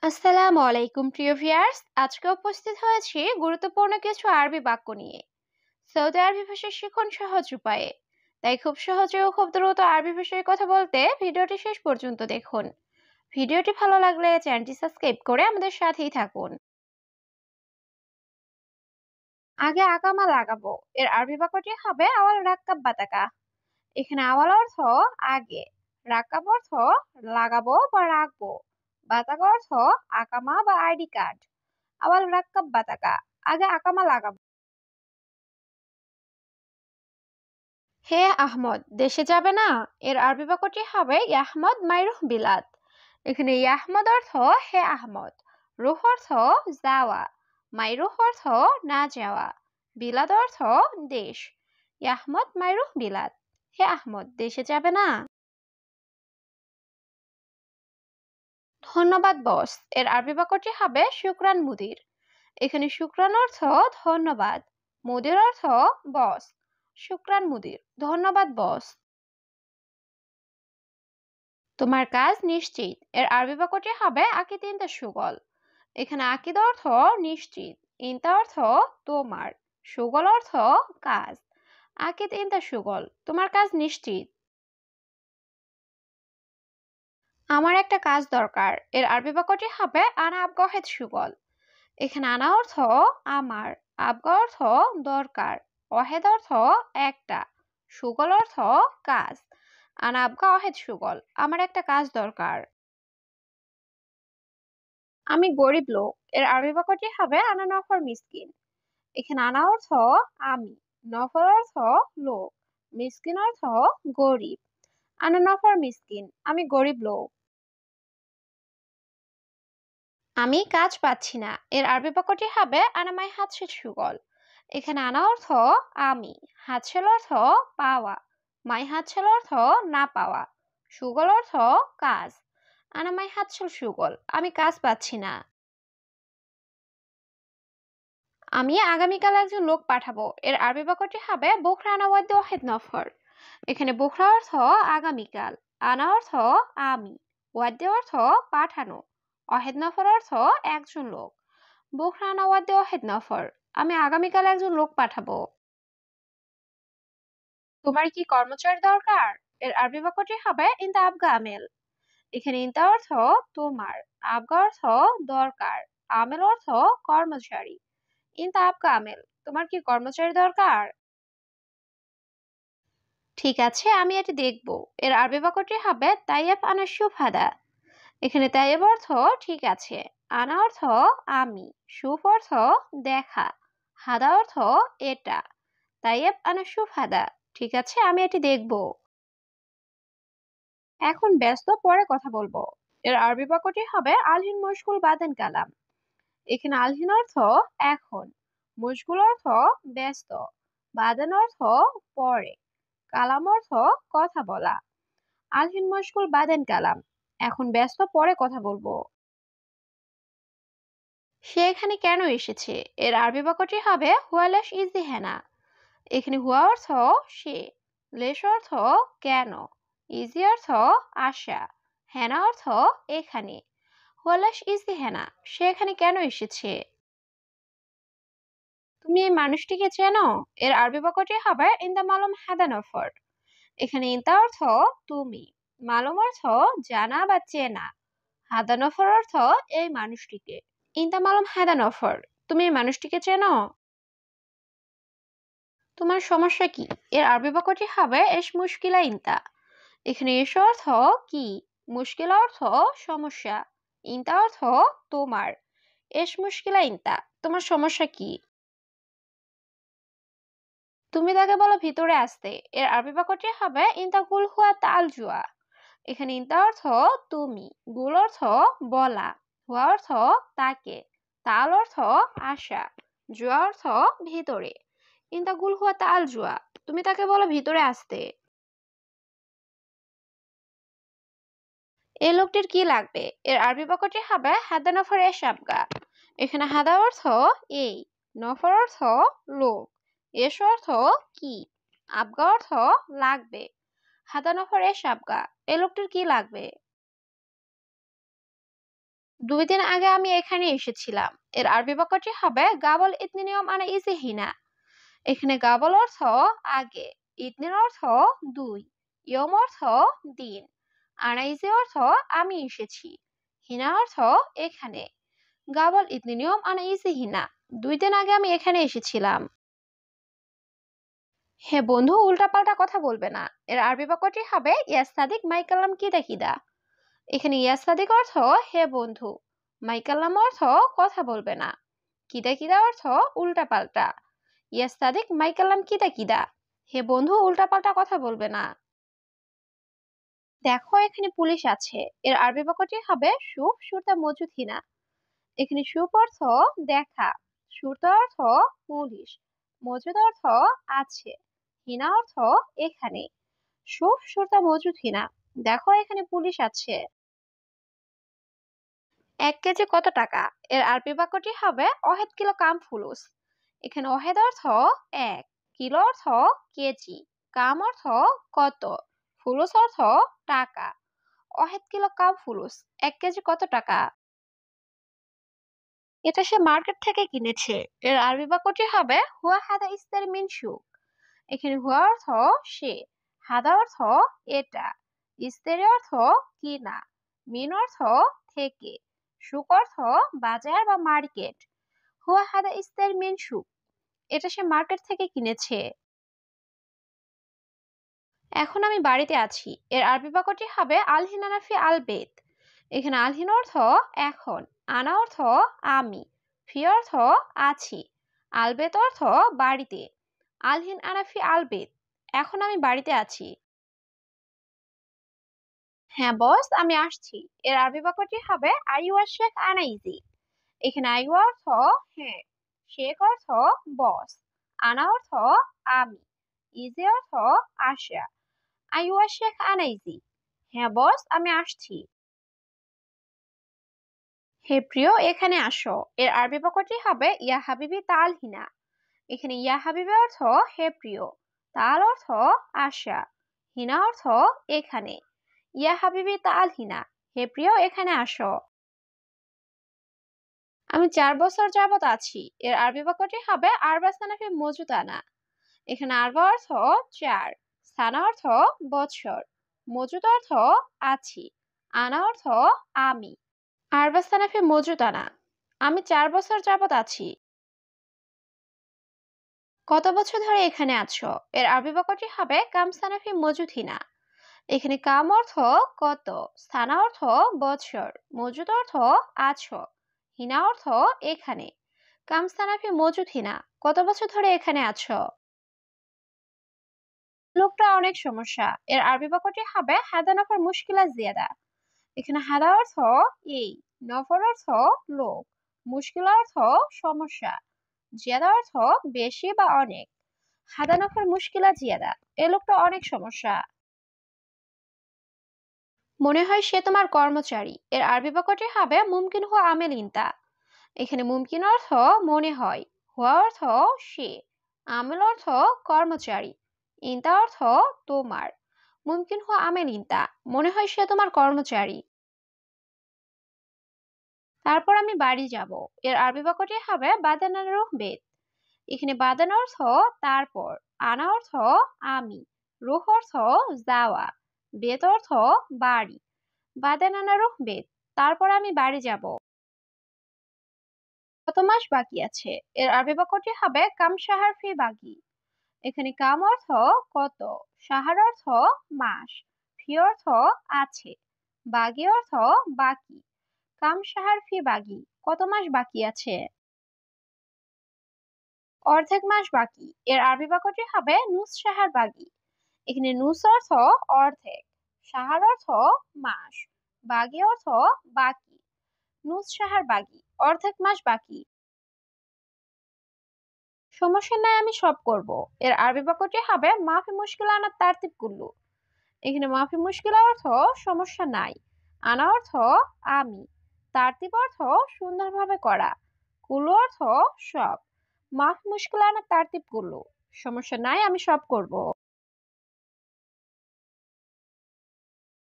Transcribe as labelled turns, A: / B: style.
A: আসসালামু আলাইকুম প্রিয় ভিউয়ার্স, আজকে উপস্থিত হয়েছি গুরুত্বপূর্ণ কিছু আরবি বাক্য নিয়ে। সৌদি আরবি ভাষা শিখুন সহজ উপায়ে। তাই খুব সহজে ও খুব দ্রুত আরবি ভাষায় কথা বলতে ভিডিওটি শেষ পর্যন্ত দেখুন। ভিডিওটি ভালো লাগলে চ্যানেলটি সাবস্ক্রাইব করে আমাদের সাথেই থাকুন। আগে আকামা লাগাবো এর আরবি বাক্যটি হবে আওয়াল রাক্কাব বাতাকা। এখানে আওয়াল অর্থ আগে, রাক্কাব অর্থ লাগাবো বা রাখবো, বাতাকা অর্থ আকামা বা আইডি কার্ড। আওয়াল রাক্কাব বাতাকা, আগে আকামা লাগাবো। হে আহমদ, দেশে যাবে না? এর আরবি বাক্যটি হবে ইয়াহমদ মাইরুহ বিলাদ। এখানে ইয়াহমদ অর্থ হে আহমদ, রুহ অর্থ যাওয়া, মাইরুহ অর্থ না যাওয়া, বিলাদ অর্থ দেশ। ইয়াহমদ মাইরুহ বিলাদ, হে আহমদ দেশে যাবে না? ধন্যবাদ বস, এর আরবি বাক্যটি হবে শুকরান মুদির। এখানে শুকরান অর্থ ধন্যবাদ, মুদির অর্থ বস। শুকরান মুদির, ধন্যবাদ বস। তোমার কাজ নিশ্চিত এর আরবি বাক্যটি হবে আকিদ ইনতা সুগল। এখানে আকিদ অর্থ নিশ্চিত, ইনতা অর্থ তোমার, সুগল অর্থ কাজ। আকিদ ইনতা সুগল, তোমার কাজ নিশ্চিত। আমার একটা কাজ দরকার এর আরবি বাক্যটি হবে আনা আবগহেদ সুগল। এখানে আনা অর্থ আমার, আবগা অর্থ দরকার, অহেদ অর্থ একটা, সুগল অর্থ কাজ। আনা আবগা অহেদ সুগল, আমার একটা কাজ দরকার। আমি গরিব লোক এর আরবি বাক্যটি হবে আনা নফর মিসকিন। এখানে আনা অর্থ আমি, নফর অর্থ লোক, মিসকিন অর্থ গরিব। আনা নফর মিসকিন, আমি গরিব লোক। আমি কাজ পাচ্ছি না এর আরবি বাক্যটি হবে আনা মাই হাতসে সুগল। এখানে আনা অর্থ আমি, হাতছেল অর্থ পাওয়া, মাই হাতছেল অর্থ না পাওয়া, সুগল অর্থ কাজ। আনা মাই হাতছেল সুগল, আমি কাজ পাচ্ছি না। আমি আগামীকাল একজন লোক পাঠাবো এর আরবি বাক্যটি হবে বুকরা আনা ওয়াদ ওয়াহিদ নফর। এখানে বুকরা অর্থ আগামীকাল, আনা অর্থ আমি, ওয়াদ অর্থ পাঠানো, ওয়াহিদ নফর অর্থ একজন লোক। বুকরা আনা ওয়াদ ওয়াহিদ নফর, আমি আগামীকাল একজন লোক পাঠাবো। তোমার কি কর্মচারী দরকার এর আরবি বাক্যটি হবে ইনতা আবগা আমেল। এখানে ইনতা অর্থ তোমার, আবগা অর্থ দরকার, আমেল অর্থ কর্মচারী। ইনতা আবগা আমেল, তোমার কি কর্মচারী দরকার? ঠিক আছে, আমি এটি দেখব এর আরবি বাক্যটি হবে তাইয়েব আনা সুফাদা। এখানে তাইয়েব অর্থ ঠিক আছে, আনা অর্থ আমি, সুফ অর্থ দেখা, হাদা অর্থ এটা। তাইয়েব আনা সুফাদা, ঠিক আছে আমি এটি দেখব। এখন ব্যস্ত, পরে কথা বলবো এর আরবি বাক্যটি হবে আলহিন মশগুল বাদেন কালাম। এখানে আলহিন অর্থ এখন, মশগুল অর্থ ব্যস্ত, বাদেন অর্থ পরে, কালাম অর্থ কথা বলা। আলহিন মশগুল বাদেন কালাম, এখন ব্যস্ত পরে কথা বলবো। সে এখানে কেন এসেছে এর আরবি বাক্যটি হবে হুয়ালাস ইজি হেনা। এখানে হুয়া অর্থ সে, লেশ অর্থ কেন, ইজি অর্থ আশা, হেনা অর্থ এখানে। হুয়ালাস ইজি হেনা, সে এখানে কেন এসেছে? তুমি এই মানুষটিকে চেনো এর আরবি বাক্যটি হবে ইনদা মালুম হাদা নফর। এখানে ইনতা অর্থ তুমি, মালুম অর্থ জানা বা চেনা, হাদা নফর অর্থ এই মানুষটিকে। ইনতা মালুম হাদা নফর, তুমি এই মানুষটিকে চেনো? তোমার সমস্যা কি এর আরবি বাক্যটি হবে এস মুশকিলা ইনতা। এখানে এস অর্থ কি, মুশকিলা অর্থ সমস্যা, ইনতা অর্থ তোমার। এস মুশকিলা ইনতা, তোমার সমস্যা কি? তুমি তাকে বলো ভিতরে আসতে এর আরবি বাক্যটি হবে ইনতা গুল হুয়া তাল জুয়া। এখানে ইনতা অর্থ তুমি, গুল অর্থ বলা, হুয়া অর্থ তাকে, তাল অর্থ আশা, জুয়া অর্থ ভিতরে। ইনতা গুল হুয়া তাল জুয়া, তুমি তাকে বলো ভিতরে আসতে। এই লোকটির কি লাগবে এর আরবি বাক্যটি হবে হাদা নফর এ সাবগা। এখানে হাদা অর্থ এই, নফর অর্থ লোক, এস অর্থ কি, আবগা অর্থ লাগবে। হাদা নফর এ সাবগা, এই লোকটির কি লাগবে? 2 দিন আগে আমি এখানে এসেছিলাম। এর আরবি বাক্যটি হবে গাবল ইতনি নিয়ম আনা ইজি হিনা। এখানে গাবল অর্থ আগে, ইতনির অর্থ 2, ইয়ম অর্থ দিন, আনা ইজি অর্থ আমি এসেছি, হিনা অর্থ এখানে। গাবল ইতনি নিয়ম আনা ইজি হিনা, 2 দিন আগে আমি এখানে এসেছিলাম। হে বন্ধু, উল্টাপাল্টা কথা বলবে না। এর আরবি বাক্যটি হবে ইয়া সাদিক মাই কালাম কিদা কিদা। এখানে ইয়া সাদিক অর্থ হে বন্ধু, মাই কালাম অর্থ কথা বলবে না, কিদা কিদা অর্থ উল্টাপাল্টা। ইয়া সাদিক মাই কালাম কিদা কিদা, হে বন্ধু উল্টাপাল্টা কথা বলবে না। দেখো এখানে পুলিশ আছে। এর আরবি বাক্যটি হবে শুফ শুরতা মজুদ হিনা। এখানে শুফ অর্থ দেখা, শুরতা অর্থ পুলিশ, মজুদ অর্থ আছে, হিনা অর্থ এখানে। শুফ শুরতা মজুদ হিনা, দেখো এখানে পুলিশ আছে। 1 কেজি কত টাকা? এর আরবি বাক্যটি হবে অহেদ কিলো কাম ফুলুস। এখানে অহেদ অর্থ 1, কিলো অর্থ কেজি, কাম অর্থ কত, ফুলুস অর্থ টাকা। অহেদ কিলো কাম ফুলুস, 1 কেজি কত টাকা? এটা সে মার্কেট থেকে কিনেছে। এর আরবি বাক্যটি হবে হুয়া হাদা ইস্তার মিন সুক। এখানে হুয়া অর্থ সে, হাদা অর্থ এটা, ইস্তেরি অর্থ কিনা, মিন অর্থ থেকে, সুক অর্থ বাজার বা মার্কেট। হুয়া হাদা ইস্তার মিন সুক, এটা সে মার্কেট থেকে কিনেছে। এখন আমি বাড়িতে আছি। এর আরবি বাক্যটি হবে আলহিন আনা ফি আল বেত। এখানে আলহিন অর্থ এখন, আনা অর্থ আমি, ফি অর্থ আছি, আলবেত অর্থ বাড়িতে। আলহিন আনা ফি আল বেত, এখন আমি বাড়িতে আছি। হ্যাঁ বস, আমি আসছি। এর আরবি বাক্যটি হবে আইয়ু শেখ আনা ইজি। এখানে আইয়ু অর্থ হ্যাঁ, শেখ অর্থ বস, আনা অর্থ আমি, ইজি অর্থ আসা। আইয়ু শেখ আনা ইজি, হ্যাঁ বস আমি আসছি। হে প্রিয়, এখানে আসো। এর আরবি বাক্যটি হবে ইয়া হাবিবি তাল হিনা। এখানে ইয়া হাবিবি অর্থ হে প্রিয়, তাল অর্থ আসা, হিনা অর্থ এখানে। ইয়া হাবিবি তাল হিনা, হে প্রিয় এখানে আসো। আমি 4 বছর যাবত আছি। এর আরবি বাক্যটি হবে আরবা সানাফি মজুদানা। এখানে আরবা অর্থ 4, সানা অর্থ বছর, মজুদ অর্থ আছি, আনা অর্থ আমি। আরবা সানাফি মজুদানা, আমি 4 বছর যাবত আছি। কত বছর ধরে এখানে আছো? এর আরবি বাক্যটি হবে কাম সানাফি মজুদ হিনা। এখানে কাম অর্থ কত, সানা অর্থ বছর, মজুদ অর্থ আছো, হিনা অর্থ এখানে। কাম সানাফি মজুদ হিনা, কত বছর ধরে এখানে আছো? লোকটা অনেক সমস্যা। এর আরবি বাক্যটি হবে হাদা নফর মুশকিলা জিয়াদা। এখানে হাদা অর্থ এই, নফর অর্থ লোক, মুশকিল অর্থ সমস্যা, জিয়াদা অর্থ বেশি বা অনেক। হাদা নফর মুশকিলা জিয়াদা, এ লোকটা অনেক সমস্যা। মনে হয় সে তোমার কর্মচারী। এর আরবি বাক্যটি হবে মুমকিন হুয়া আমেল ইনতা। এখানে মুমকিন অর্থ মনে হয়, হুয়া অর্থ সে, আমেল অর্থ কর্মচারী, ইনতা অর্থ তোমার। মুমকিন হুয়া আমেল ইনতা, মনে হয় সে তোমার কর্মচারী। তারপর আমি বাড়ি যাব। এর আরবি বাক্যটি হবে বাদানা রুহ বেত। এখানে বাদান অর্থ তারপর, আনা অর্থ আমি, রুহ অর্থ যাওয়া, বেত অর্থ বাড়ি। বাদানানা রুহ বেত, তারপর আমি বাড়ি যাব। কত মাস বাকি আছে? এর আরবি বাক্যটি হবে কাম সাহার ফি বাকি। এখানে কাম অর্থ কত, সাহার অর্থ মাস, ফি অর্থ আছে, বাগি অর্থ বাকি। কাম সাহার ফি বাগি, কত মাস বাকি আছে? অর্ধেক মাস বাকি। এর আরবি বাক্যটি হবে নুস সাহার বাগি। এখানে নুস অর্থ অর্ধেক, সাহার অর্থ মাস, বাগি অর্থ বাকি। নুস সাহার বাগি, অর্ধেক মাস বাকি। সমস্যা নাই, আমি সব করব। এর আরবি বাক্যটি হবে মাফি মুশকিল আনা তারতিব কুল্লু। এখানে মাফি মুশকিল অর্থ সমস্যা নাই, আনা অর্থ আমি, তারতিব অর্থ সুন্দরভাবে করা, কুল্লু অর্থ সব। মাফি মুশকিল আনা তারতিব কুল্লু, সমস্যা নাই আমি সব করব।